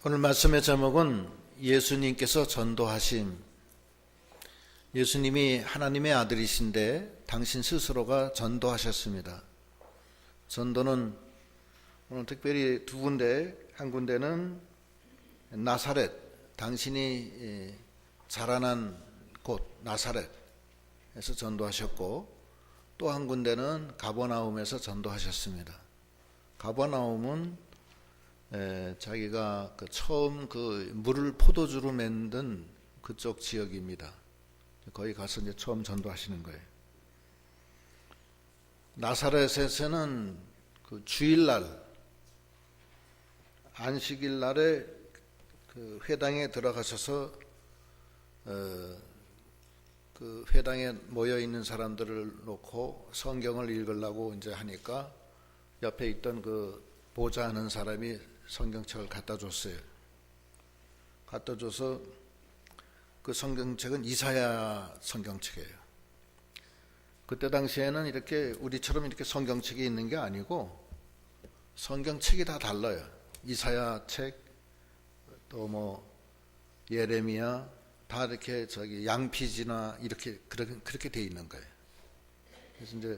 오늘 말씀의 제목은 예수님께서 전도하심. 예수님이 하나님의 아들이신데 당신 스스로가 전도하셨습니다. 전도는 오늘 특별히 두 군데, 한 군데는 나사렛, 당신이 자라난 곳 나사렛에서 전도하셨고, 또 한 군데는 가버나움에서 전도하셨습니다. 가버나움은 자기가 처음 물을 포도주로 만든 그쪽 지역입니다. 거기 가서 이제 처음 전도하시는 거예요. 나사렛에서는 그 주일날, 안식일 날에 그 회당에 들어가셔서 그 회당에 모여 있는 사람들을 놓고 성경을 읽으려고 이제 하니까 옆에 있던 그 보좌하는 사람이 성경책을 갖다 줬어요. 갖다 줘서 그 성경책은 이사야 성경책이에요. 그때 당시에는 이렇게 우리처럼 이렇게 성경책이 있는 게 아니고 성경책이 다 달라요. 이사야 책, 또 뭐 예레미야 다 이렇게 양피지나 이렇게 그렇게 돼 있는 거예요. 그래서 이제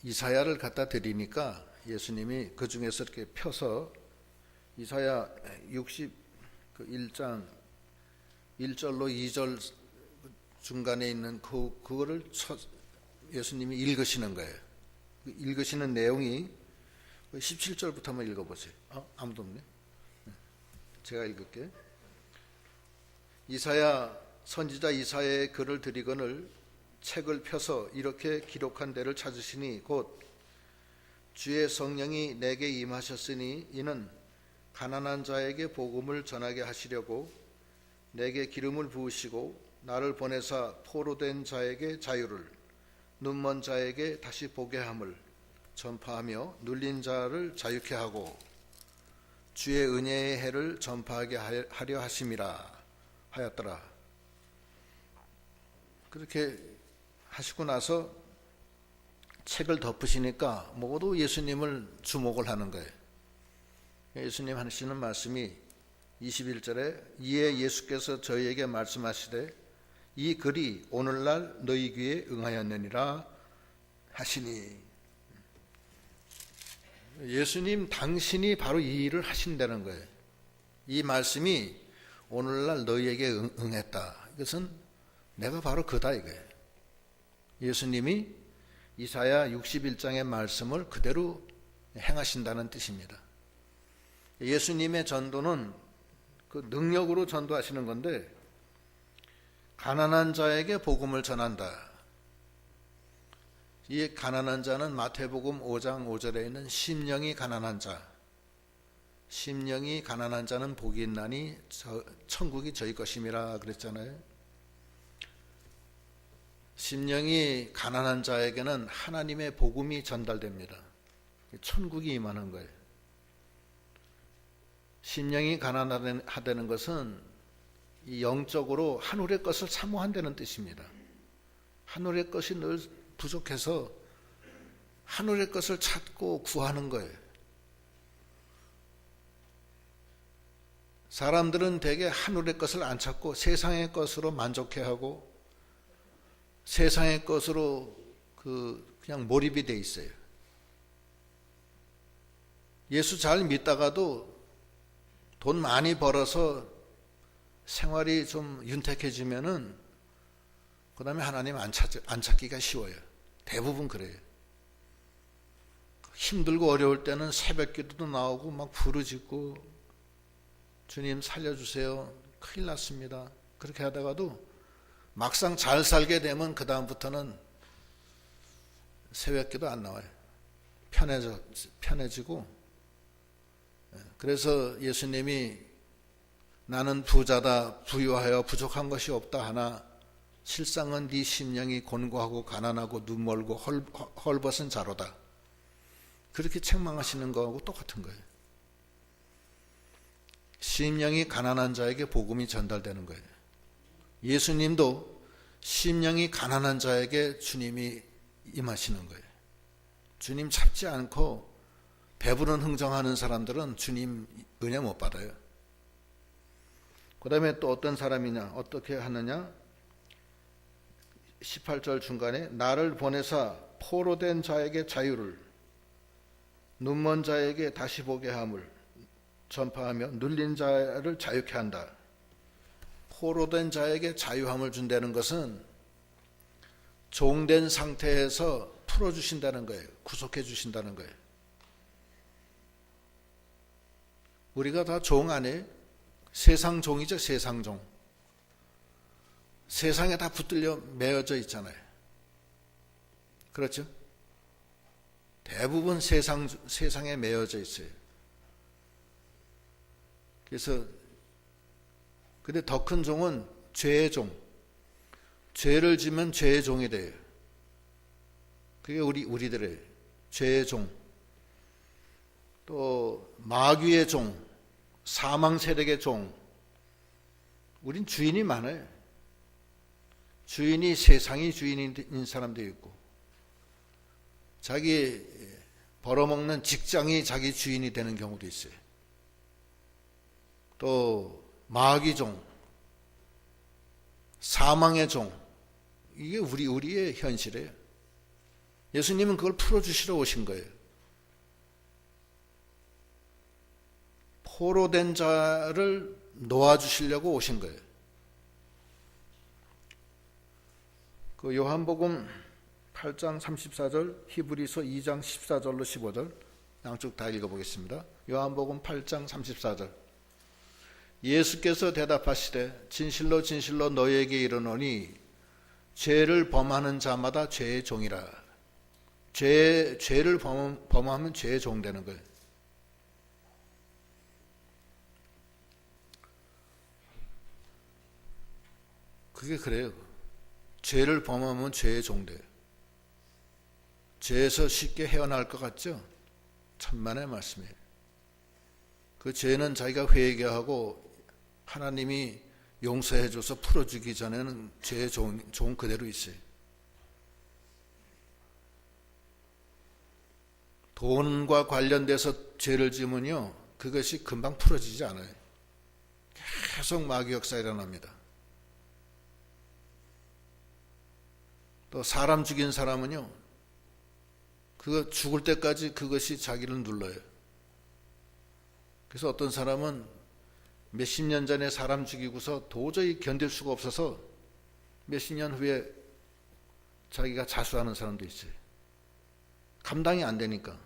이사야를 갖다 드리니까 예수님이 그 중에서 이렇게 펴서 이사야 61장 1절로 2절 중간에 있는 그거를 예수님이 읽으시는 거예요. 읽으시는 내용이 17절부터 한번 읽어보세요. 아무도 없네. 제가 읽을게요. 이사야 선지자 이사야의 글을 드리거늘 책을 펴서 이렇게 기록한 데를 찾으시니 곧 주의 성령이 내게 임하셨으니 이는 가난한 자에게 복음을 전하게 하시려고 내게 기름을 부으시고 나를 보내사 포로된 자에게 자유를, 눈먼 자에게 다시 보게 함을 전파하며 눌린 자를 자유케 하고 주의 은혜의 해를 전파하게 하려 하심이라 하였더라. 그렇게 하시고 나서 책을 덮으시니까 모두 예수님을 주목을 하는 거예요. 예수님 하시는 말씀이 21절에 이에 예수께서 저희에게 말씀하시되 이 글이 오늘날 너희 귀에 응하였느니라 하시니, 예수님 당신이 바로 이 일을 하신다는 거예요. 이 말씀이 오늘날 너희에게 응했다. 이것은 내가 바로 그다 이거예요. 예수님이 이사야 61장의 말씀을 그대로 행하신다는 뜻입니다. 예수님의 전도는 그 능력으로 전도하시는 건데, 가난한 자에게 복음을 전한다. 이 가난한 자는 마태복음 5장 5절에 있는 심령이 가난한 자, 심령이 가난한 자는 복이 있나니 천국이 저희 것임이라 그랬잖아요. 심령이 가난한 자에게는 하나님의 복음이 전달됩니다. 천국이 임하는 거예요. 심령이 가난하다는 것은 이 영적으로 하늘의 것을 사모한다는 뜻입니다. 하늘의 것이 늘 부족해서 하늘의 것을 찾고 구하는 거예요. 사람들은 대개 하늘의 것을 안 찾고 세상의 것으로 만족해하고 세상의 것으로 그냥 몰입이 돼 있어요. 예수 잘 믿다가도 돈 많이 벌어서 생활이 좀 윤택해지면은 그 다음에 하나님 안 찾기가 쉬워요. 대부분 그래요. 힘들고 어려울 때는 새벽 기도도 나오고 막 부르짖고 주님 살려주세요. 큰일 났습니다. 그렇게 하다가도 막상 잘 살게 되면 그 다음부터는 새벽 기도 안 나와요. 편해지고. 그래서 예수님이 나는 부자다 부유하여 부족한 것이 없다 하나 실상은 네 심령이 곤고하고 가난하고 눈멀고 헐벗은 자로다. 그렇게 책망하시는 거하고 똑같은 거예요. 심령이 가난한 자에게 복음이 전달되는 거예요. 예수님도 심령이 가난한 자에게 주님이 임하시는 거예요. 주님 찾지 않고 배부른 흥정하는 사람들은 주님 은혜 못 받아요. 그 다음에 또 어떤 사람이냐, 어떻게 하느냐, 18절 중간에 나를 보내사 포로된 자에게 자유를, 눈먼 자에게 다시 보게 함을 전파하며 눌린 자를 자유케 한다. 포로된 자에게 자유함을 준다는 것은 종된 상태에서 풀어주신다는 거예요. 구속해 주신다는 거예요. 우리가 다 종 아니에요? 세상 종이죠. 세상 종. 세상에 다 붙들려 매어져 있잖아요. 그렇죠? 대부분 세상에 매어져 있어요. 그래서 근데 더 큰 종은 죄의 종. 죄를 지면 죄의 종이 돼요. 그게 우리들의 죄의 종. 또 마귀의 종, 사망 세력의 종. 우린 주인이 많아요. 주인이 세상이 주인인 사람도 있고, 자기 벌어먹는 직장이 자기 주인이 되는 경우도 있어요. 또 마귀 종, 사망의 종, 이게 우리의 현실이에요. 예수님은 그걸 풀어주시러 오신 거예요. 포로된 자를 놓아주시려고 오신 거예요. 그 요한복음 8장 34절, 히브리서 2장 14절로 15절 양쪽 다 읽어보겠습니다. 요한복음 8장 34절. 예수께서 대답하시되 진실로 진실로 너희에게 이르노니 죄를 범하는 자마다 죄의 종이라. 죄를 범하면 죄의 종 되는 거예요. 그게 그래요. 죄를 범하면 죄의 종 돼요. 죄에서 쉽게 헤어나올 것 같죠? 천만의 말씀이에요. 그 죄는 자기가 회개하고 하나님이 용서해줘서 풀어주기 전에는 죄의 종 그대로 있어요. 돈과 관련돼서 죄를 지으면요, 그것이 금방 풀어지지 않아요. 계속 마귀 역사 일어납니다. 또 사람 죽인 사람은요, 그거 죽을 때까지 그것이 자기를 눌러요. 그래서 어떤 사람은 몇십 년 전에 사람 죽이고서 도저히 견딜 수가 없어서 몇십 년 후에 자기가 자수하는 사람도 있어요. 감당이 안 되니까.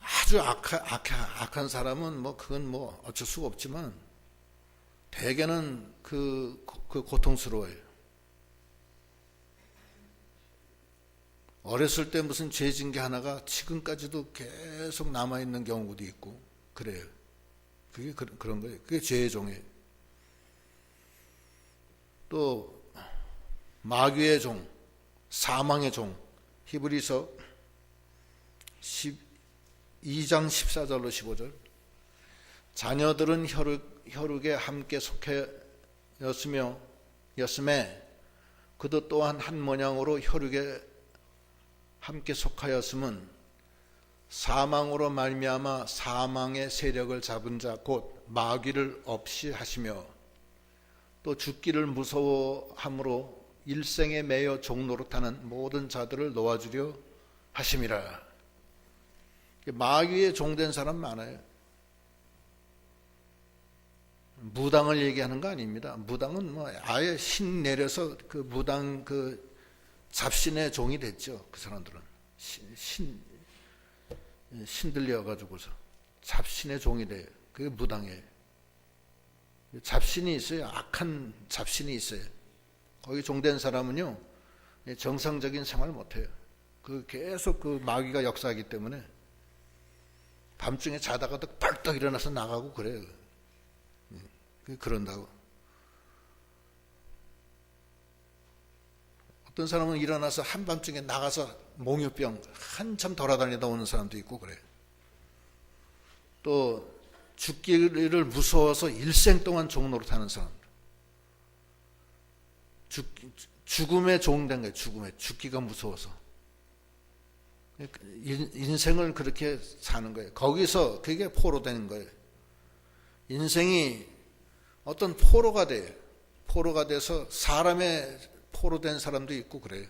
아주 악한 사람은 그건 어쩔 수가 없지만 대개는 그 고통스러워요. 어렸을 때 무슨 죄 진 게 하나가 지금까지도 계속 남아있는 경우도 있고 그래요. 그게 그런 거예요. 그게 죄의 종이에요. 또 마귀의 종, 사망의 종, 히브리서 2장 14절로 15절. 자녀들은 혈육에 함께 속하였음에 그도 또한 한 모양으로 혈육에 함께 속하였음은 사망으로 말미암아 사망의 세력을 잡은 자 곧 마귀를 없이 하시며 또 죽기를 무서워함으로 일생에 매여 종노릇하는 모든 자들을 놓아주려 하심이라. 마귀의 종된 사람 많아요. 무당을 얘기하는 거 아닙니다. 무당은 아예 신 내려서 그 무당 잡신의 종이 됐죠. 그 사람들은 신들려 가지고서 잡신의 종이 돼요. 그게 무당이에요. 잡신이 있어요. 악한 잡신이 있어요. 거기 종된 사람은요, 정상적인 생활을 못해요. 계속 마귀가 역사하기 때문에 밤중에 자다가도 벌떡 일어나서 나가고 그래요. 그런다고. 어떤 사람은 일어나서 한밤중에 나가서 몽유병 한참 돌아다니다 오는 사람도 있고 그래요. 또 죽기를 무서워서 일생 동안 종노릇하는 사람. 죽음에 종된 거예요. 죽기가 무서워서. 인생을 그렇게 사는 거예요. 거기서 그게 포로되는 거예요. 인생이 어떤 포로가 돼요. 포로가 돼서 사람의 포로된 사람도 있고 그래요.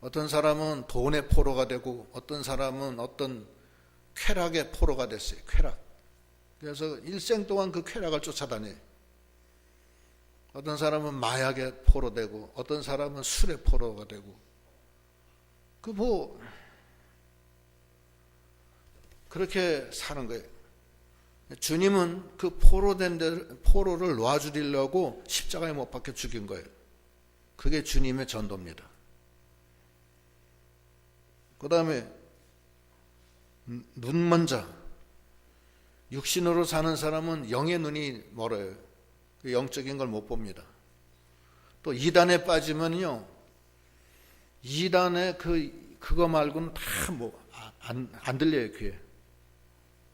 어떤 사람은 돈의 포로가 되고 어떤 사람은 어떤 쾌락의 포로가 됐어요. 쾌락. 그래서 일생 동안 그 쾌락을 쫓아다녀요. 어떤 사람은 마약의 포로되고 어떤 사람은 술의 포로가 되고 그렇게 사는 거예요. 주님은 그 포로를 놔주려고 십자가에 못 박혀 죽인 거예요. 그게 주님의 전도입니다. 그 다음에 눈먼 자, 육신으로 사는 사람은 영의 눈이 멀어요. 영적인 걸 못 봅니다. 또 이단에 빠지면요, 이단에 그거 말고는 다 안 들려요, 귀에.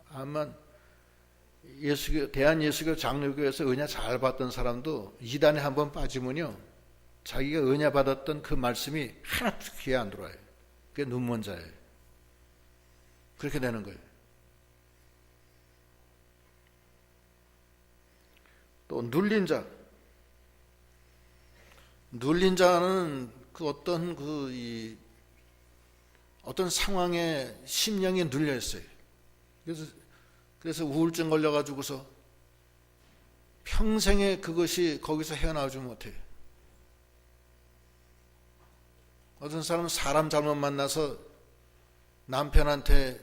아마 대한예수교 장로교에서 은혜 잘 받던 사람도 이단에 한번 빠지면요, 자기가 은혜 받았던 그 말씀이 하나도 귀에 안 들어와요. 그게 눈먼 자예요. 그렇게 되는 거예요. 또 눌린 자는 어떤 상황에 심령이 눌려 있어요. 그래서 우울증 걸려가지고서 평생에 그것이 거기서 헤어나오지 못해요. 어떤 사람은 사람 잘못 만나서 남편한테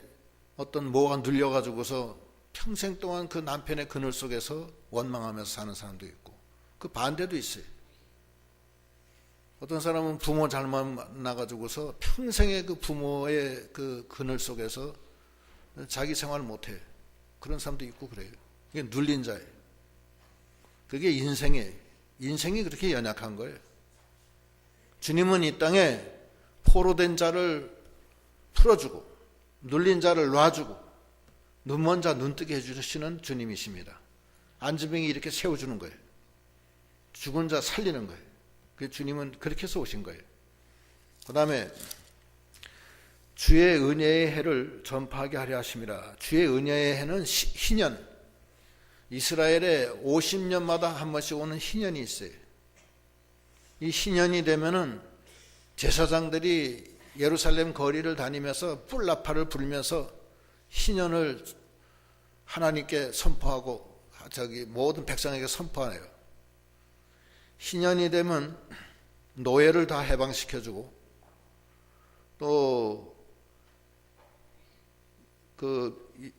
어떤 뭐가 눌려가지고서 평생 동안 그 남편의 그늘 속에서 원망하면서 사는 사람도 있고, 그 반대도 있어요. 어떤 사람은 부모 잘못 만나가지고서 평생에 그 부모의 그 그늘 속에서 자기 생활을 못해요. 그런 사람도 있고 그래요. 그게 눌린 자예요. 그게 인생이에요. 인생이 그렇게 연약한 거예요. 주님은 이 땅에 포로된 자를 풀어주고 눌린 자를 놔주고 눈먼 자 눈뜨게 해주시는 주님이십니다. 안지병이 이렇게 세워주는 거예요. 죽은 자 살리는 거예요. 그 주님은 그렇게 해서 오신 거예요. 그 다음에 주의 은혜의 해를 전파하게 하려 하심이라. 주의 은혜의 해는 희년, 이스라엘에 50년마다 한 번씩 오는 희년이 있어요. 이 희년이 되면은 제사장들이 예루살렘 거리를 다니면서 뿔나파를 불면서 희년을 하나님께 선포하고 모든 백성에게 선포하네요. 희년이 되면 노예를 다 해방시켜주고 또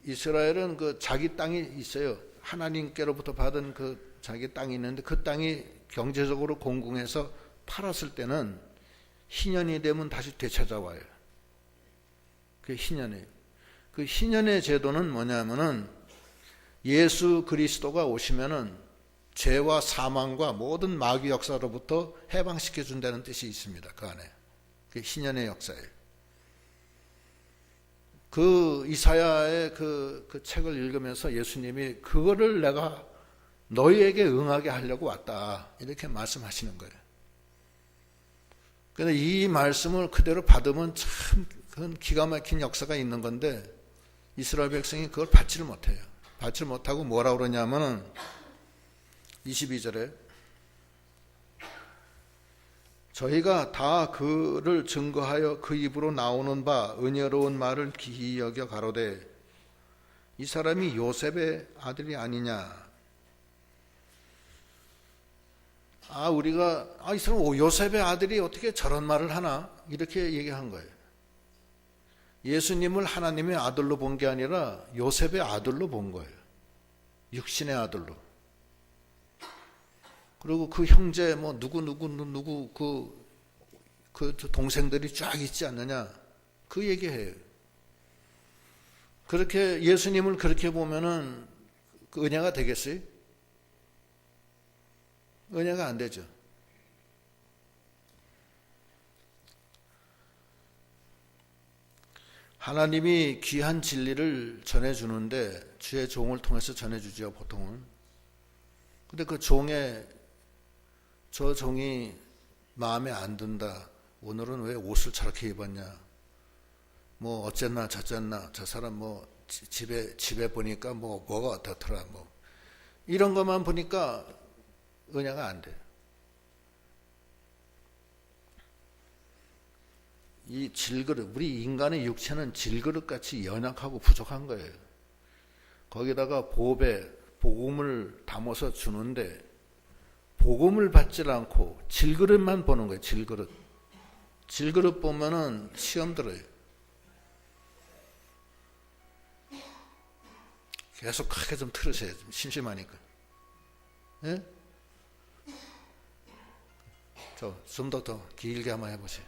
이스라엘은 자기 땅이 있어요. 하나님께로부터 받은 자기 땅이 있는데 그 땅이 경제적으로 공공해서 팔았을 때는 희년이 되면 다시 되찾아와요. 그게 희년이에요. 그 희년의 제도는 뭐냐면은 예수 그리스도가 오시면은 죄와 사망과 모든 마귀 역사로부터 해방시켜 준다는 뜻이 있습니다. 그 안에. 그게 희년의 역사예요. 이사야의 그 책을 읽으면서 예수님이 그거를 내가 너희에게 응하게 하려고 왔다. 이렇게 말씀하시는 거예요. 그런데 이 말씀을 그대로 받으면 참 그건 기가 막힌 역사가 있는 건데 이스라엘 백성이 그걸 받지를 못해요. 받지 못하고 뭐라고 그러냐면은 22절에 저희가 다 그를 증거하여 그 입으로 나오는 바 은혜로운 말을 기히 여겨 가로되 이 사람이 요셉의 아들이 아니냐. 이 사람 요셉의 아들이 어떻게 저런 말을 하나? 이렇게 얘기한 거예요. 예수님을 하나님의 아들로 본 게 아니라 요셉의 아들로 본 거예요. 육신의 아들로. 그리고 그 형제 누구 그 동생들이 쫙 있지 않느냐? 그 얘기해요. 그렇게 예수님을 그렇게 보면은 그 은혜가 되겠어요? 은혜가 안 되죠. 하나님이 귀한 진리를 전해주는데 주의 종을 통해서 전해주죠, 보통은. 근데 저 종이 마음에 안 든다. 오늘은 왜 옷을 저렇게 입었냐. 어쨌나 저쨌나 저 사람 집에 보니까 뭐가 어떻더라 이런 것만 보니까 은혜가 안 돼요. 이 질그릇, 우리 인간의 육체는 질그릇같이 연약하고 부족한 거예요. 거기다가 보배, 복음을 담아서 주는데 복음을 받질 않고 질그릇만 보는 거예요. 질그릇. 질그릇 보면은 시험 들어요. 계속 크게 좀 틀으세요. 좀 심심하니까. 예? 좀 더 길게 한번 해보세요.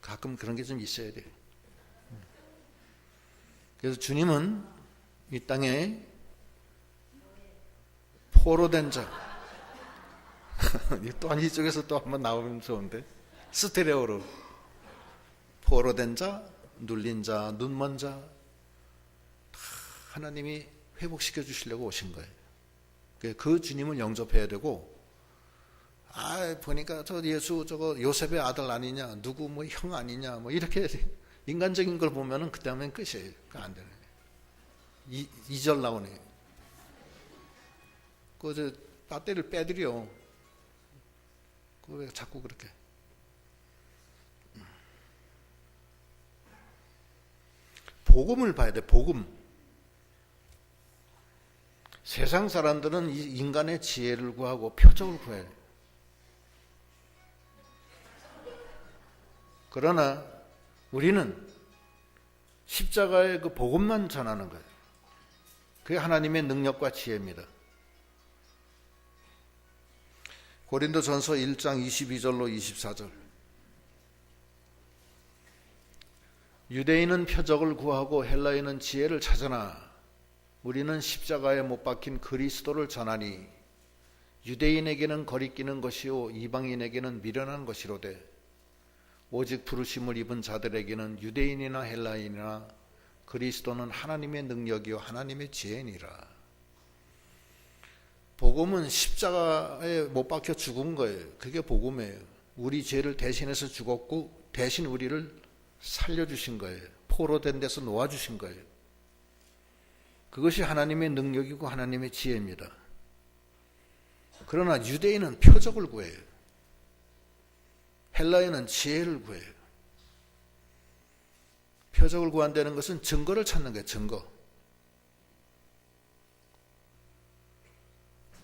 가끔 그런 게 좀 있어야 돼요. 그래서 주님은 이 땅에 포로된 자, 또한 이쪽에서 또 한번 나오면 좋은데, 스테레오로 포로된 자, 눌린 자, 눈먼 자, 하나님이 회복시켜 주시려고 오신 거예요. 그 주님을 영접해야 되고, 보니까 저 예수 저거 요셉의 아들 아니냐, 누구 형 아니냐, 이렇게 인간적인 걸 보면은 그 다음엔 끝이에요. 안 되네. 2절 나오네. 저 배터리를 빼드려. 왜 자꾸 그렇게. 복음을 봐야 돼, 복음. 세상 사람들은 이 인간의 지혜를 구하고 표적을 구해야 돼. 그러나 우리는 십자가의 그 복음만 전하는 거예요. 그게 하나님의 능력과 지혜입니다. 고린도전서 1장 22절로 24절. 유대인은 표적을 구하고 헬라인은 지혜를 찾으나 우리는 십자가에 못 박힌 그리스도를 전하니 유대인에게는 거리끼는 것이요 이방인에게는 미련한 것이로되 오직 부르심을 입은 자들에게는 유대인이나 헬라인이나 그리스도는 하나님의 능력이요 하나님의 지혜니라. 복음은 십자가에 못 박혀 죽은 거예요. 그게 복음이에요. 우리 죄를 대신해서 죽었고 대신 우리를 살려주신 거예요. 포로된 데서 놓아주신 거예요. 그것이 하나님의 능력이고 하나님의 지혜입니다. 그러나 유대인은 표적을 구해요. 헬라인은 지혜를 구해요. 표적을 구한다는 것은 증거를 찾는 거예요.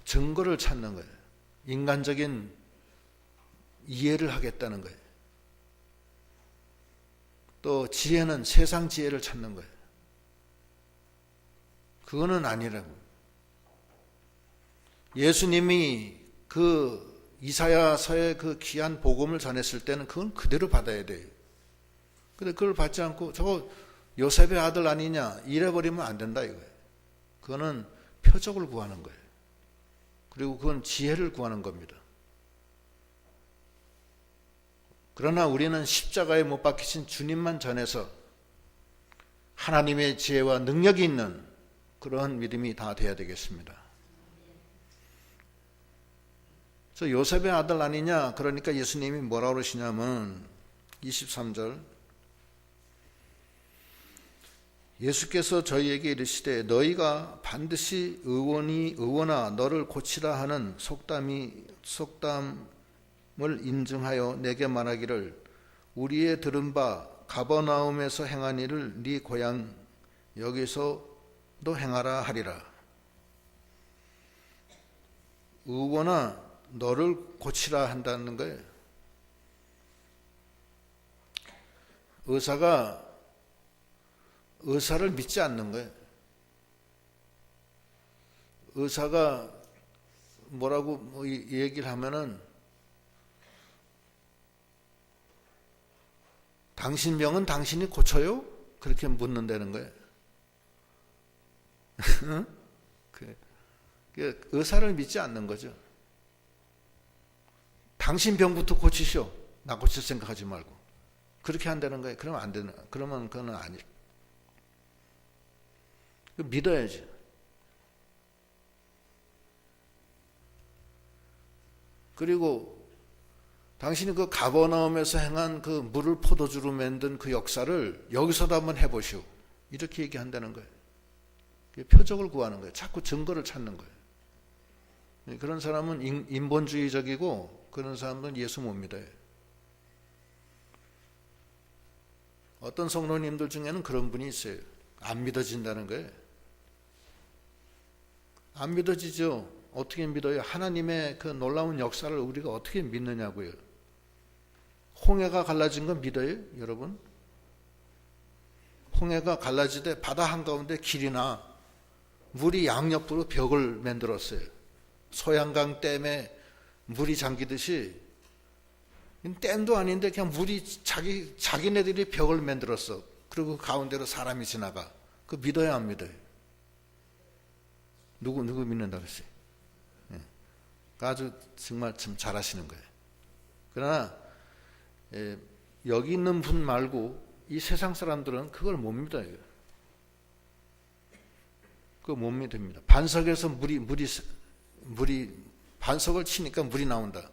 증거를 찾는 거예요. 인간적인 이해를 하겠다는 거예요. 또 지혜는 세상 지혜를 찾는 거예요. 그거는 아니라고. 예수님이 그 이사야서의 그 귀한 복음을 전했을 때는 그건 그대로 받아야 돼요. 근데 그걸 받지 않고 저거 요셉의 아들 아니냐 이래버리면 안 된다 이거예요. 그거는 표적을 구하는 거예요. 그리고 그건 지혜를 구하는 겁니다. 그러나 우리는 십자가에 못 박히신 주님만 전해서 하나님의 지혜와 능력이 있는 그러한 믿음이 다 돼야 되겠습니다. 저 요셉의 아들 아니냐? 그러니까 예수님이 뭐라고 그러시냐면 23절 예수께서 저희에게 이르시되 너희가 반드시 의원아 너를 고치라 하는 속담을 인증하여 내게 말하기를 우리의 들은 바 가버나움에서 행한 일을 네 고향 여기서도 행하라 하리라. 의원아 너를 고치라 한다는 거예요. 의사가 의사를 믿지 않는 거예요. 의사가 뭐라고 얘기를 하면은 당신 병은 당신이 고쳐요? 그렇게 묻는다는 거예요. 의사를 믿지 않는 거죠. 당신 병부터 고치시오. 나 고칠 생각하지 말고. 그렇게 한다는 거예요. 그러면 안 되는, 그러면 그건 아니. 믿어야지. 그리고 당신이 그 가버나움에서 행한 그 물을 포도주로 만든 그 역사를 여기서도 한번 해보시오. 이렇게 얘기한다는 거예요. 표적을 구하는 거예요. 자꾸 증거를 찾는 거예요. 그런 사람은 인본주의적이고 그런 사람은 예수 못 믿어요. 어떤 성도님들 중에는 그런 분이 있어요. 안 믿어진다는 거예요. 안 믿어지죠. 어떻게 믿어요? 하나님의 그 놀라운 역사를 우리가 어떻게 믿느냐고요. 홍해가 갈라진 건 믿어요, 여러분? 홍해가 갈라지되 바다 한가운데 길이나 물이 양옆으로 벽을 만들었어요. 소양강 댐에 물이 잠기듯이 댐도 아닌데 그냥 물이 자기네들이 벽을 만들었어. 그리고 그 가운데로 사람이 지나가. 그 믿어야 안 믿어요? 누구 믿는다 그랬어요? 예. 아주 정말 참 잘하시는 거예요. 그러나 여기 있는 분 말고 이 세상 사람들은 그걸 못 믿어요. 그거 못 믿습니다. 반석에서 물이 반석을 치니까 물이 나온다.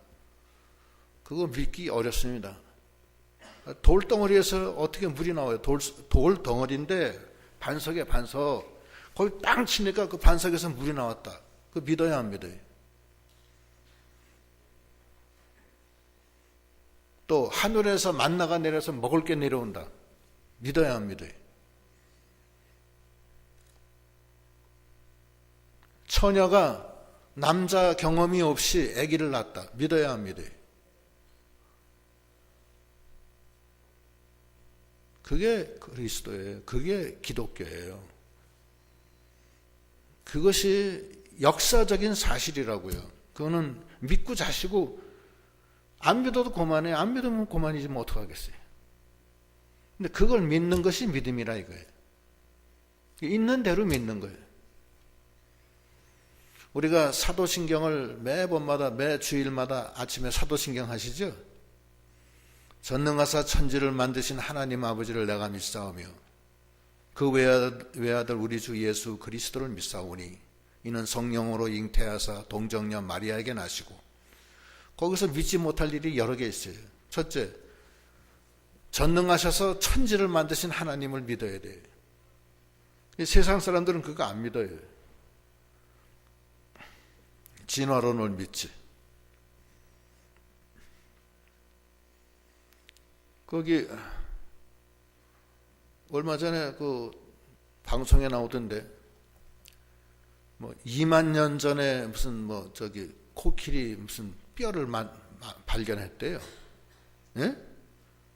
그거 믿기 어렵습니다. 돌덩어리에서 어떻게 물이 나와요? 돌덩어리인데 반석에 반석. 거기 땅 치니까 그 반석에서 물이 나왔다. 그거 믿어야 안 믿어요? 또 하늘에서 만나가 내려서 먹을 게 내려온다. 믿어야 안 믿어요? 처녀가 남자 경험이 없이 아기를 낳았다. 믿어야 안 믿어요? 그게 그리스도예요. 그게 기독교예요. 그것이 역사적인 사실이라고요. 그거는 믿고 자시고 안 믿어도 그만해. 안 믿으면 그만이지 뭐 어떡하겠어요. 근데 그걸 믿는 것이 믿음이라 이거예요. 있는 대로 믿는 거예요. 우리가 사도신경을 매번마다 매 주일마다 아침에 사도신경 하시죠? 전능하사 천지를 만드신 하나님 아버지를 내가 믿사오며 그 외아들 우리 주 예수 그리스도를 믿사오니 이는 성령으로 잉태하사 동정녀 마리아에게 나시고 거기서 믿지 못할 일이 여러 개 있어요. 첫째, 전능하셔서 천지를 만드신 하나님을 믿어야 돼요. 세상 사람들은 그거 안 믿어요. 진화론을 믿지. 거기 얼마 전에 그 방송에 나오던데 뭐 2만 년 전에 무슨 뭐 저기 코끼리 무슨 뼈를 발견했대요. 예?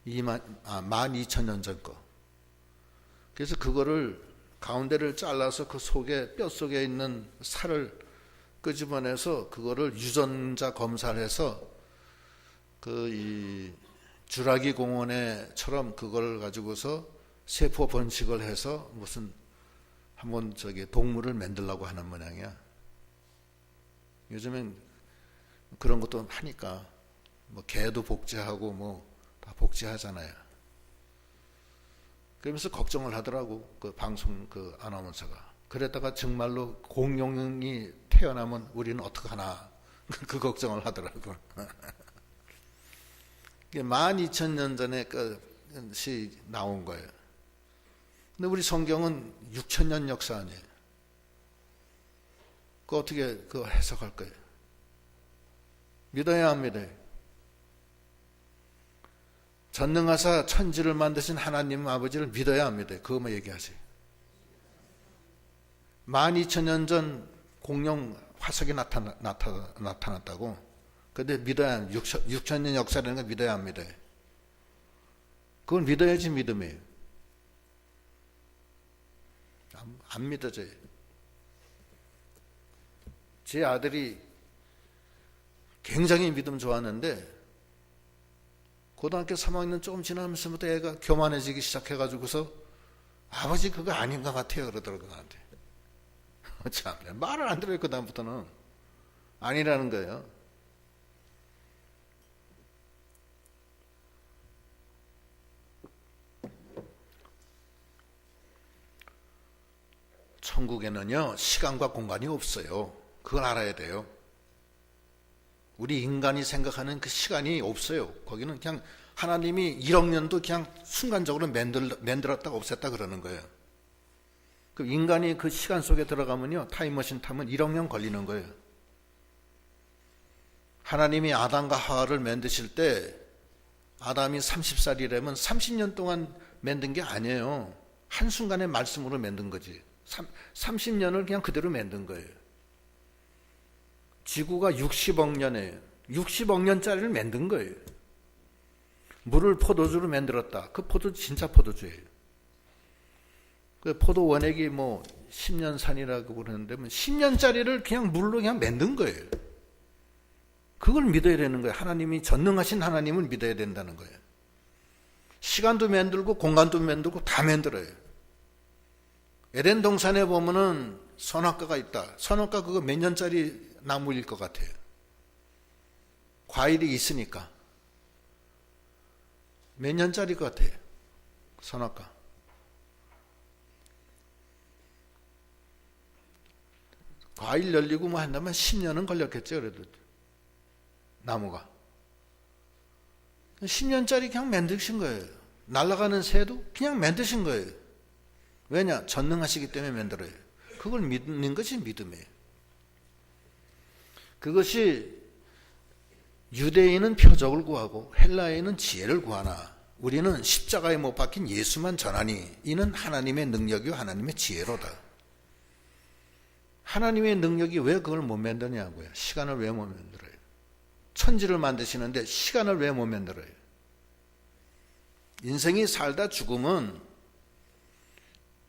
12,000년 전 거. 그래서 그거를 가운데를 잘라서 그 속에 뼈 속에 있는 살을 끄집어내서 그거를 유전자 검사를 해서 이 주라기 공원에처럼 그걸 가지고서 세포 번식을 해서 무슨 한번 저기 동물을 만들려고 하는 모양이야. 요즘엔 그런 것도 하니까 뭐 개도 복제하고 뭐 다 복제하잖아요. 그러면서 걱정을 하더라고 그 방송 그 아나운서가. 그랬다가 정말로 공룡이 태어나면 우리는 어떡하나 그 걱정을 하더라고. 12,000년 전에 것이 나온 거예요. 근데 우리 성경은 6,000년 역사 아니에요. 그거 어떻게 그거 해석할 거예요? 믿어야 안 믿어요? 전능하사 천지를 만드신 하나님 아버지를 믿어야 안 믿어요? 그거만 얘기하세요. 12,000년 전 공룡 화석이 나타났다고? 근데 믿어야 안, 6,000년 역사라는 건 믿어야 안 믿어요? 그걸 믿어야지 믿음이에요. 안 믿어져요. 제 아들이 굉장히 믿음 좋았는데 고등학교 3학년 조금 지나면서부터 애가 교만해지기 시작해가지고서 아버지 그거 아닌 것 같아요 그러더라고요 나한테. 참 말을 안 들어요. 그 다음부터는 아니라는 거예요. 천국에는요 시간과 공간이 없어요. 그걸 알아야 돼요. 우리 인간이 생각하는 그 시간이 없어요. 거기는 그냥 하나님이 1억 년도 그냥 순간적으로 만들었다 없앴다 그러는 거예요. 그 인간이 그 시간 속에 들어가면요, 타임머신 타면 1억 년 걸리는 거예요. 하나님이 아담과 하와를 만드실 때 아담이 30살이라면 30년 동안 만든 게 아니에요. 한순간에 말씀으로 만든 거지. 30년을 그냥 그대로 만든 거예요. 지구가 60억 년에 60억 년짜리를 만든 거예요. 물을 포도주로 만들었다. 그 포도 진짜 포도주예요. 그 포도 원액이 뭐 10년 산이라고 그러는데 10년짜리를 그냥 물로 그냥 만든 거예요. 그걸 믿어야 되는 거예요. 하나님이 전능하신 하나님을 믿어야 된다는 거예요. 시간도 만들고 공간도 만들고 다 만들어요. 에덴 동산에 보면은 선악과가 있다. 선악과 그거 몇 년짜리 나무일 것 같아요. 과일이 있으니까. 몇 년짜리 것 같아요. 선악과. 과일 열리고 뭐 한다면 10년은 걸렸겠죠. 그래도. 나무가. 10년짜리 그냥 만드신 거예요. 날아가는 새도 그냥 만드신 거예요. 왜냐? 전능하시기 때문에 만들어요. 그걸 믿는 것이 믿음이에요. 그것이 유대인은 표적을 구하고 헬라인은 지혜를 구하나 우리는 십자가에 못 박힌 예수만 전하니 이는 하나님의 능력이요 하나님의 지혜로다. 하나님의 능력이 왜 그걸 못 만드냐고요. 시간을 왜 못 만들어요. 천지를 만드시는데 시간을 왜 못 만들어요. 인생이 살다 죽으면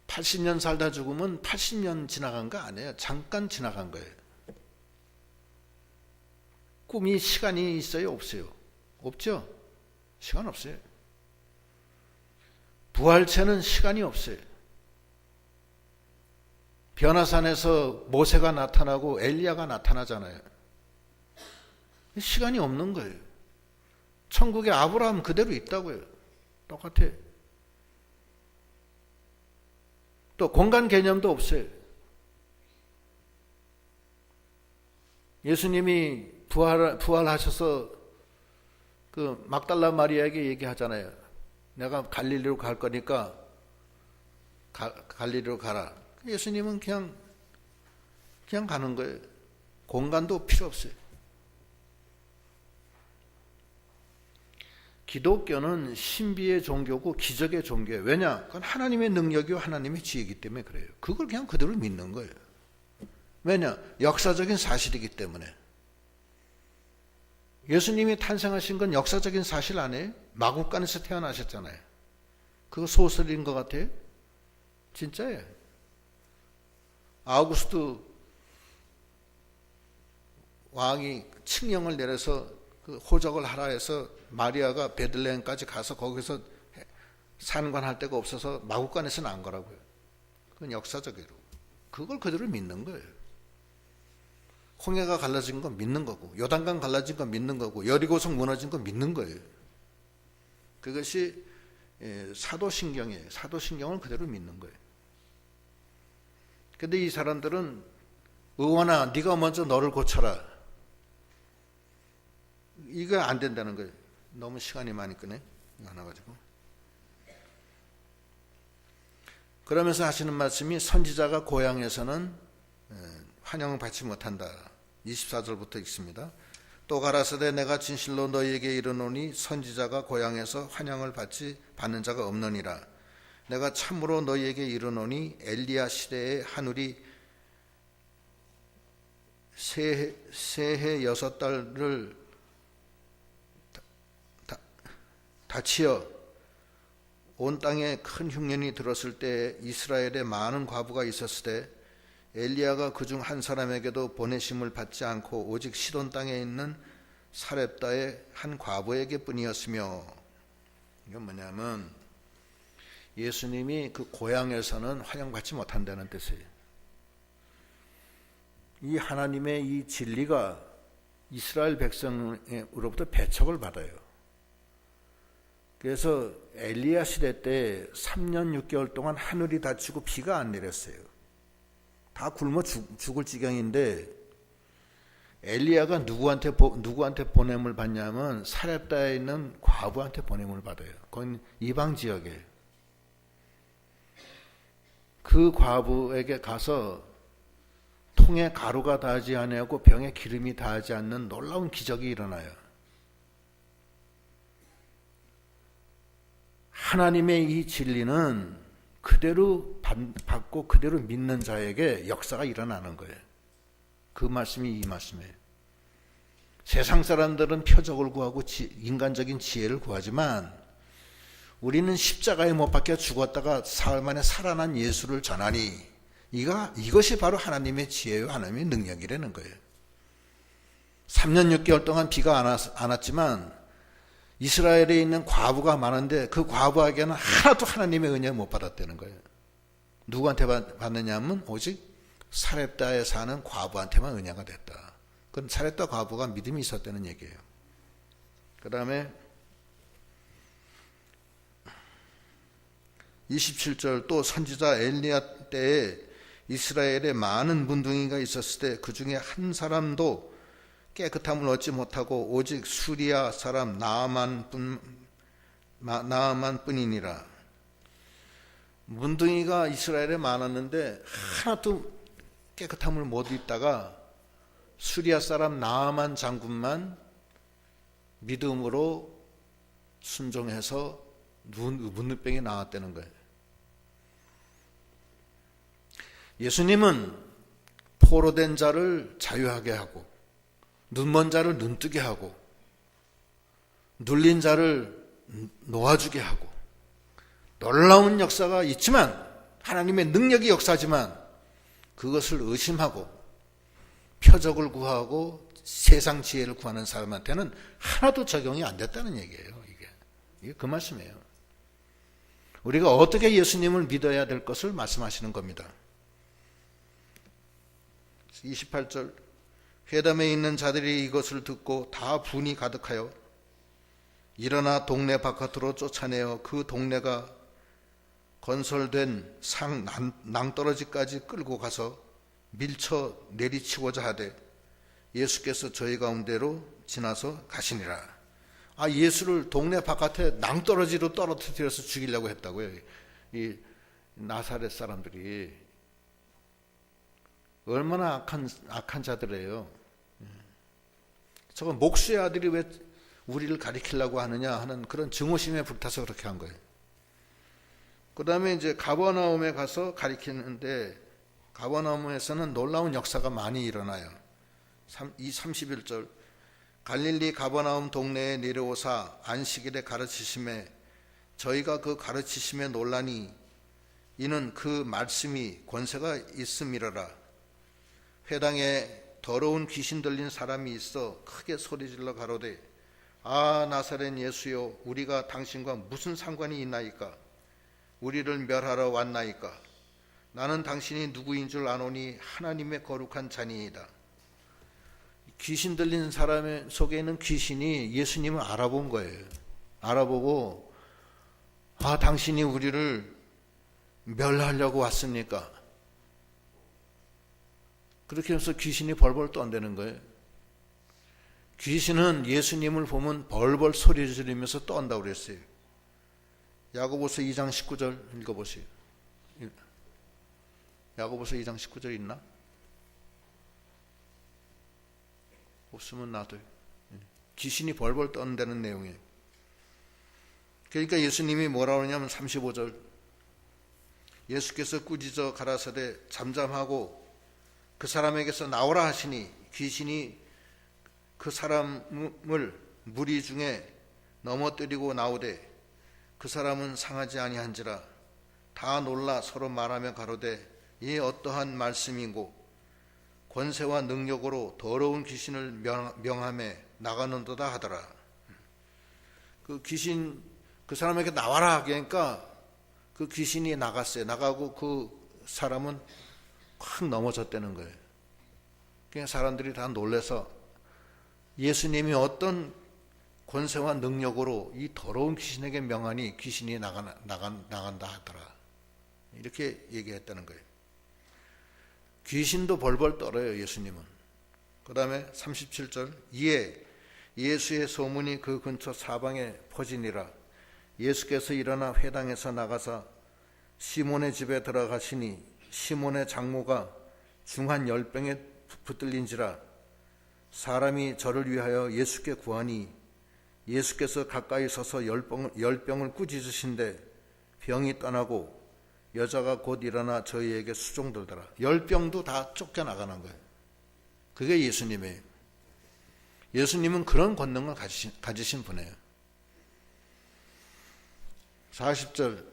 80년 살다 죽으면 80년 지나간 거 아니에요. 잠깐 지나간 거예요. 꿈이 시간이 있어요? 없어요? 없죠? 시간 없어요. 부활체는 시간이 없어요. 변화산에서 모세가 나타나고 엘리야가 나타나잖아요. 시간이 없는 거예요. 천국에 아브라함 그대로 있다고요. 똑같아요. 또 공간 개념도 없어요. 예수님이 부활하셔서 그 막달라 마리아에게 얘기하잖아요. 내가 갈릴리로 갈 거니까 갈릴리로 가라. 예수님은 그냥 가는 거예요. 공간도 필요 없어요. 기독교는 신비의 종교고 기적의 종교예요. 왜냐? 그건 하나님의 능력이고 하나님의 지혜이기 때문에 그래요. 그걸 그냥 그대로 믿는 거예요. 왜냐? 역사적인 사실이기 때문에. 예수님이 탄생하신 건 역사적인 사실 아니에요? 마국간에서 태어나셨잖아요. 그거 소설인 것 같아요? 진짜예요. 아우구스트 왕이 칙령을 내려서 그 호적을 하라 해서 마리아가 베들레헴까지 가서 거기서 산관할 데가 없어서 마국간에서 난 거라고요. 그건 역사적으로. 그걸 그대로 믿는 거예요. 홍해가 갈라진 건 믿는 거고 요단강 갈라진 건 믿는 거고 여리고성 무너진 건 믿는 거예요. 그것이 사도신경이에요. 사도신경을 그대로 믿는 거예요. 근데 이 사람들은 의원아 네가 먼저 너를 고쳐라. 이거 안 된다는 거예요. 너무 시간이 많이 끄네. 많아가지고. 그러면서 하시는 말씀이 선지자가 고향에서는 환영을 받지 못한다. 24절부터 읽습니다. 또 가라사대 내가 진실로 너희에게 이르노니 선지자가 고향에서 환영을 받는 자가 없느니라. 내가 참으로 너희에게 이르노니 엘리야 시대에 하늘이 새해 6달을 닫히어 온 땅에 큰 흉년이 들었을 때 이스라엘에 많은 과부가 있었을 때 엘리야가 그중 한 사람에게도 보내심을 받지 않고 오직 시돈 땅에 있는 사렙다의 한 과부에게 뿐이었으며, 이건 뭐냐면 예수님이 그 고향에서는 환영받지 못한다는 뜻이에요. 이 하나님의 이 진리가 이스라엘 백성으로부터 배척을 받아요. 그래서 엘리야 시대 때 3년 6개월 동안 하늘이 닫히고 비가 안 내렸어요. 다 굶어 죽을 지경인데 엘리야가 누구한테 보냄을 받냐면 사렙다에 있는 과부한테 보냄을 받아요. 그건 이방 지역이에요. 그 과부에게 가서 통에 가루가 닿지 아니하고 병에 기름이 닿지 않는 놀라운 기적이 일어나요. 하나님의 이 진리는 그대로 받고 그대로 믿는 자에게 역사가 일어나는 거예요. 그 말씀이 이 말씀이에요. 세상 사람들은 표적을 구하고 인간적인 지혜를 구하지만 우리는 십자가에 못 박혀 죽었다가 사흘 만에 살아난 예수를 전하니 이것이 바로 하나님의 지혜요 하나님의 능력이라는 거예요. 3년 6개월 동안 비가 안 왔지만 이스라엘에 있는 과부가 많은데 그 과부에게는 하나도 하나님의 은혜 못 받았다는 거예요. 누구한테 받느냐 하면 오직 사렙다에 사는 과부한테만 은혜가 됐다. 그건 사렙다 과부가 믿음이 있었다는 얘기예요. 그 다음에 27절 또 선지자 엘리야 때에 이스라엘에 많은 문둥이가 있었을 때 그 중에 한 사람도 깨끗함을 얻지 못하고 오직 수리아 사람 나아만뿐이니라. 문둥이가 이스라엘에 많았는데 하나도 깨끗함을 못 입다가 수리아 사람 나아만 장군만 믿음으로 순종해서 문둥병이 나왔다는 거예요. 예수님은 포로된 자를 자유하게 하고 눈먼 자를 눈뜨게 하고 눌린 자를 놓아주게 하고 놀라운 역사가 있지만 하나님의 능력이 역사지만 그것을 의심하고 표적을 구하고 세상 지혜를 구하는 사람한테는 하나도 적용이 안 됐다는 얘기예요. 이게 그 말씀이에요. 우리가 어떻게 예수님을 믿어야 될 것을 말씀하시는 겁니다. 28절 회담에 있는 자들이 이것을 듣고 다 분이 가득하여 일어나 동네 바깥으로 쫓아내어 그 동네가 건설된 상 낭떠러지까지 끌고 가서 밀쳐 내리치고자 하되 예수께서 저희 가운데로 지나서 가시니라. 예수를 동네 바깥에 낭떠러지로 떨어뜨려서 죽이려고 했다고요. 이 나사렛 사람들이 얼마나 악한 자들이에요. 저거 목수의 아들이 왜 우리를 가리키려고 하느냐 하는 그런 증오심에 불타서 그렇게 한 거예요. 그 다음에 이제 가버나움에 가서 가리키는데 가버나움에서는 놀라운 역사가 많이 일어나요. 이 31절 갈릴리 가버나움 동네에 내려오사 안식일에 가르치심에 저희가 그 가르치심에 놀라니 이는 그 말씀이 권세가 있음이라라. 회당에 더러운 귀신 들린 사람이 있어 크게 소리질러 가로되 나사렛 예수여 우리가 당신과 무슨 상관이 있나이까? 우리를 멸하러 왔나이까? 나는 당신이 누구인 줄 아노니 하나님의 거룩한 자니이다. 귀신 들린 사람 속에 있는 귀신이 예수님을 알아본 거예요. 알아보고 당신이 우리를 멸하려고 왔습니까? 그렇게 해서 귀신이 벌벌 떠한다는 거예요. 귀신은 예수님을 보면 벌벌 소리 지르면서 떠한다고 그랬어요. 야고보서 2장 19절 읽어보세요. 야고보서 2장 19절 있나? 없으면 놔둬요. 귀신이 벌벌 떤다는 내용이에요. 그러니까 예수님이 뭐라고 하냐면 35절 예수께서 꾸짖어 가라사대 잠잠하고 그 사람에게서 나오라 하시니 귀신이 그 사람을 무리 중에 넘어뜨리고 나오되 그 사람은 상하지 아니한지라. 다 놀라 서로 말하며 가로되 이 어떠한 말씀이고 권세와 능력으로 더러운 귀신을 명함에 나가는도다 하더라. 그 귀신 그 사람에게 나와라 하니까 그 귀신이 나갔어요. 나가고 그 사람은 확 넘어졌다는 거예요. 그냥 사람들이 다 놀라서 예수님이 어떤 권세와 능력으로 이 더러운 귀신에게 명하니 귀신이 나간다 하더라. 이렇게 얘기했다는 거예요. 귀신도 벌벌 떨어요. 예수님은 그 다음에 37절, 이에 예수의 소문이 그 근처 사방에 퍼지니라. 예수께서 일어나 회당에서 나가사 시몬의 집에 들어가시니 시몬의 장모가 중한 10병에 붙들린지라. 사람이 저를 위하여 예수께 구하니 예수께서 가까이 서서 10병을 꾸짖으신데 병이 떠나고 여자가 곧 일어나 저희에게 수종들더라. 10병도 다 쫓겨나가는 거예요. 그게 예수님이에요. 예수님은 그런 권능을 가지신 분이에요. 40절,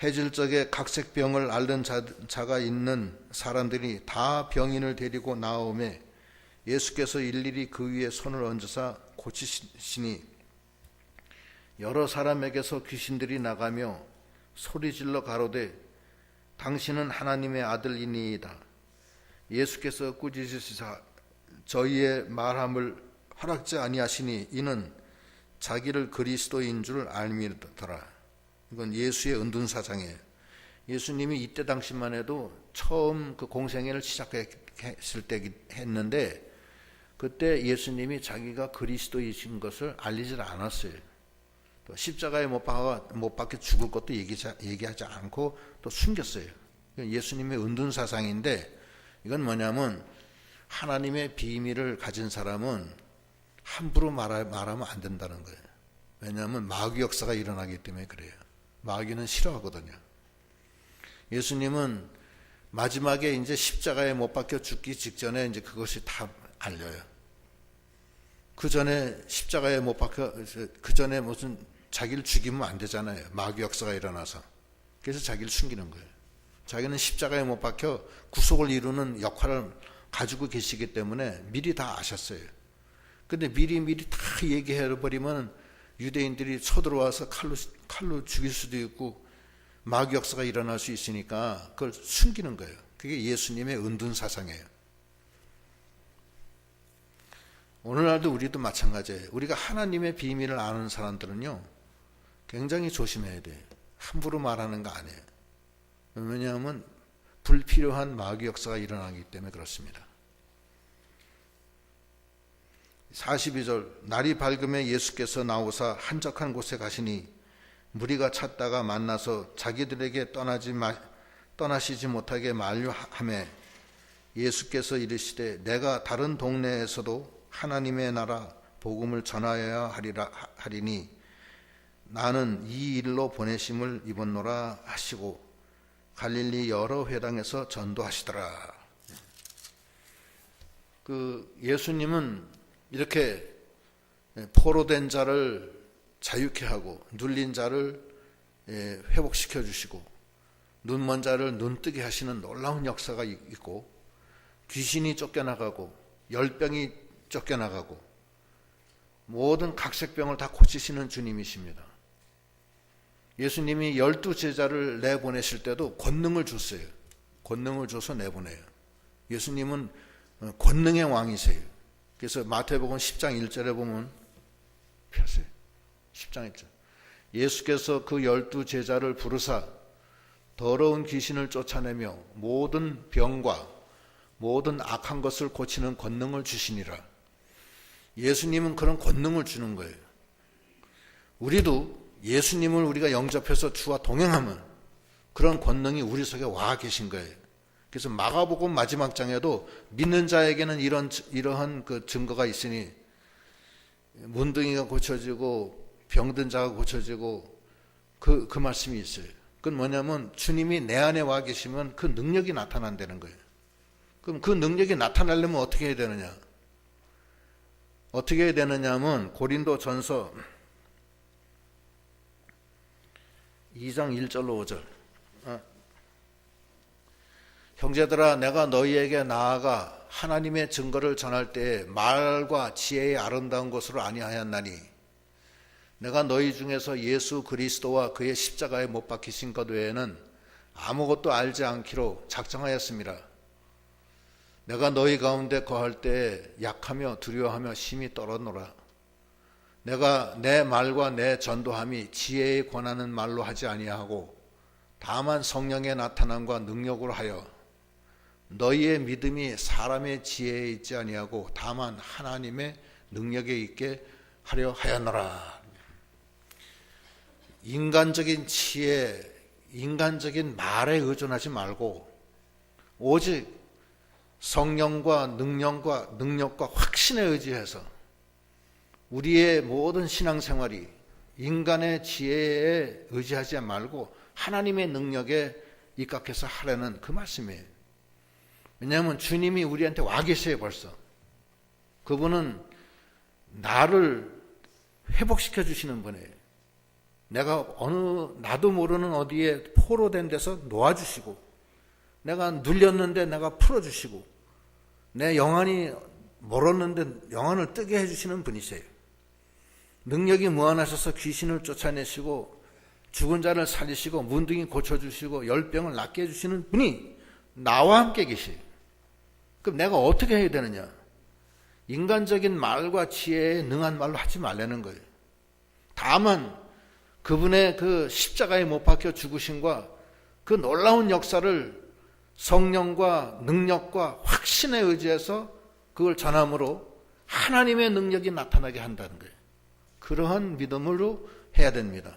해질 적에 각색병을 앓는 자가 있는 사람들이 다 병인을 데리고 나오매 예수께서 일일이 그 위에 손을 얹으사 고치시니 여러 사람에게서 귀신들이 나가며 소리질러 가로되 당신은 하나님의 아들이니이다. 예수께서 꾸짖으시사 저희의 말함을 허락지 아니하시니 이는 자기를 그리스도인 줄 알미더라. 이건 예수의 은둔사상이에요. 예수님이 이때 당시만 해도 처음 그 공생애를 시작했을 때 했는데 그때 예수님이 자기가 그리스도이신 것을 알리질 않았어요. 또 십자가에 못 박혀 죽을 것도 얘기하지 않고 또 숨겼어요. 예수님의 은둔사상인데 이건 뭐냐면 하나님의 비밀을 가진 사람은 함부로 말하면 안 된다는 거예요. 왜냐하면 마귀 역사가 일어나기 때문에 그래요. 마귀는 싫어하거든요. 예수님은 마지막에 이제 십자가에 못 박혀 죽기 직전에 이제 그것이 다 알려요. 그 전에 십자가에 못 박혀, 그 전에 무슨 자기를 죽이면 안 되잖아요. 마귀 역사가 일어나서. 그래서 자기를 숨기는 거예요. 자기는 십자가에 못 박혀 구속을 이루는 역할을 가지고 계시기 때문에 미리 다 아셨어요. 근데 미리 다 얘기해버리면 유대인들이 쳐들어와서 칼로 죽일 수도 있고 마귀 역사가 일어날 수 있으니까 그걸 숨기는 거예요. 그게 예수님의 은둔사상이에요. 오늘날도 우리도 마찬가지예요. 우리가 하나님의 비밀을 아는 사람들은요 굉장히 조심해야 돼요. 함부로 말하는 거 아니에요. 왜냐하면 불필요한 마귀 역사가 일어나기 때문에 그렇습니다. 42절, 날이 밝음에 예수께서 나오사 한적한 곳에 가시니 무리가 찾다가 만나서 자기들에게 떠나시지 못하게 만류하매 예수께서 이르시되 내가 다른 동네에서도 하나님의 나라 복음을 전하여야 하리니 나는 이 일로 보내심을 입었노라 하시고 갈릴리 여러 회당에서 전도하시더라. 예수님은 이렇게 포로된 자를 자유케 하고 눌린 자를 회복시켜 주시고 눈먼 자를 눈뜨게 하시는 놀라운 역사가 있고 귀신이 쫓겨나가고 열병이 쫓겨나가고 모든 각색병을 다 고치시는 주님이십니다. 예수님이 12제자를 내보내실 때도 권능을 줬어요. 권능을 줘서 내보내요. 예수님은 권능의 왕이세요. 그래서 마태복음 10장 1절에 보면 펴세요. 10장 1절. 예수께서 그 12제자를 부르사 더러운 귀신을 쫓아내며 모든 병과 모든 악한 것을 고치는 권능을 주시니라. 예수님은 그런 권능을 주는 거예요. 우리도 예수님을 우리가 영접해서 주와 동행하면 그런 권능이 우리 속에 와 계신 거예요. 그래서 마가복음 마지막 장에도 믿는 자에게는 이러한 그 증거가 있으니 문둥이가 고쳐지고 병든 자가 고쳐지고 그 말씀이 있어요. 그건 뭐냐면 주님이 내 안에 와 계시면 그 능력이 나타난다는 거예요. 그럼 그 능력이 나타나려면 어떻게 해야 되느냐? 어떻게 해야 되느냐 하면 고린도전서 2장 1절로 5절. 형제들아 내가 너희에게 나아가 하나님의 증거를 전할 때에 말과 지혜의 아름다운 것으로 아니하였나니 내가 너희 중에서 예수 그리스도와 그의 십자가에 못 박히신 것 외에는 아무것도 알지 않기로 작정하였습니다. 내가 너희 가운데 거할 때에 약하며 두려워하며 심히 떨었노라. 내가 내 말과 내 전도함이 지혜에 권하는 말로 하지 아니하고 다만 성령의 나타남과 능력으로 하여 너희의 믿음이 사람의 지혜에 있지 아니하고 다만 하나님의 능력에 있게 하려 하였노라. 인간적인 지혜, 인간적인 말에 의존하지 말고 오직 성령과 능력과 확신에 의지해서 우리의 모든 신앙생활이 인간의 지혜에 의지하지 말고 하나님의 능력에 입각해서 하라는 그 말씀이에요. 왜냐하면 주님이 우리한테 와 계세요. 벌써 그분은 나를 회복시켜 주시는 분이에요. 내가 나도 모르는 어디에 포로된 데서 놓아주시고, 내가 눌렸는데 내가 풀어주시고, 내 영안이 멀었는데 영안을 뜨게 해주시는 분이세요. 능력이 무한하셔서 귀신을 쫓아내시고 죽은 자를 살리시고 문둥이 고쳐주시고 열병을 낫게 해주시는 분이 나와 함께 계세요. 그럼 내가 어떻게 해야 되느냐? 인간적인 말과 지혜에 능한 말로 하지 말라는 거예요. 다만 그분의 그 십자가에 못 박혀 죽으심과 그 놀라운 역사를 성령과 능력과 확신에 의지해서 그걸 전함으로 하나님의 능력이 나타나게 한다는 거예요. 그러한 믿음으로 해야 됩니다.